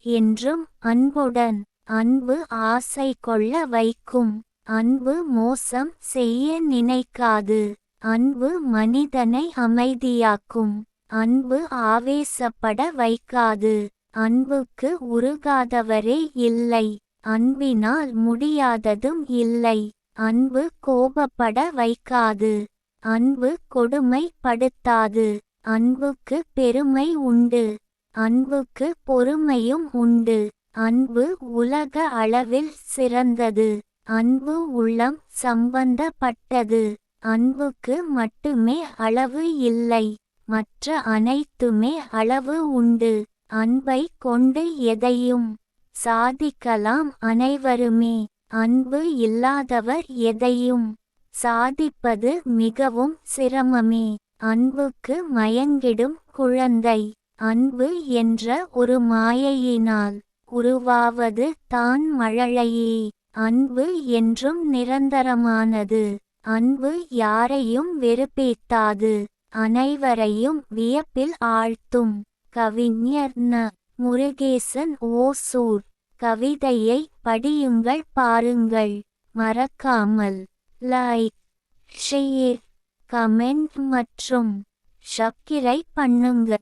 என்றும் அன்புடன். அன்பு ஆசை கொள்ள வைக்கும். அன்பு மோசம் செய்ய நினைக்காது. அன்பு மனிதனை அமைதியாக்கும். அன்பு ஆவேசப்பட வைக்காது. அன்புக்கு உருகாதவரே இல்லை. அன்பினால் முடியாததும் இல்லை. அன்பு கோபப்பட வைக்காது. அன்பு கொடுமைப்படுத்தாது. அன்புக்கு பெருமை உண்டு. அன்புக்கு பொறுமையும் உண்டு. அன்பு உலக அளவில் சிறந்தது. அன்பு உள்ளம் சம்பந்தப்பட்டது. அன்புக்கு மட்டுமே அளவு இல்லை. மற்ற அனைத்துமே அளவு உண்டு. அன்பை கொண்டு எதையும் சாதிக்கலாம் அனைவருமே. அன்பு இல்லாதவர் எதையும் சாதிப்பது மிகவும் சிரமமே. அன்புக்கு மயங்கிடும் குழந்தை. அன்பு என்ற ஒரு மாயையினால் உருவாவது தான் மழலையே. அன்பு என்றும் நிரந்தரமானது. அன்பு யாரையும் வெறுப்பேத்தாது. அனைவரையும் வியப்பில் ஆழ்த்தும். கவிஞர் ந. முருகேசன் ஓசூர். கவிதையை படியுங்கள், பாருங்கள். மறக்காமல் லைக், ஷேர், கமெண்ட் மற்றும் சப்ஸ்கிரைப் பண்ணுங்க.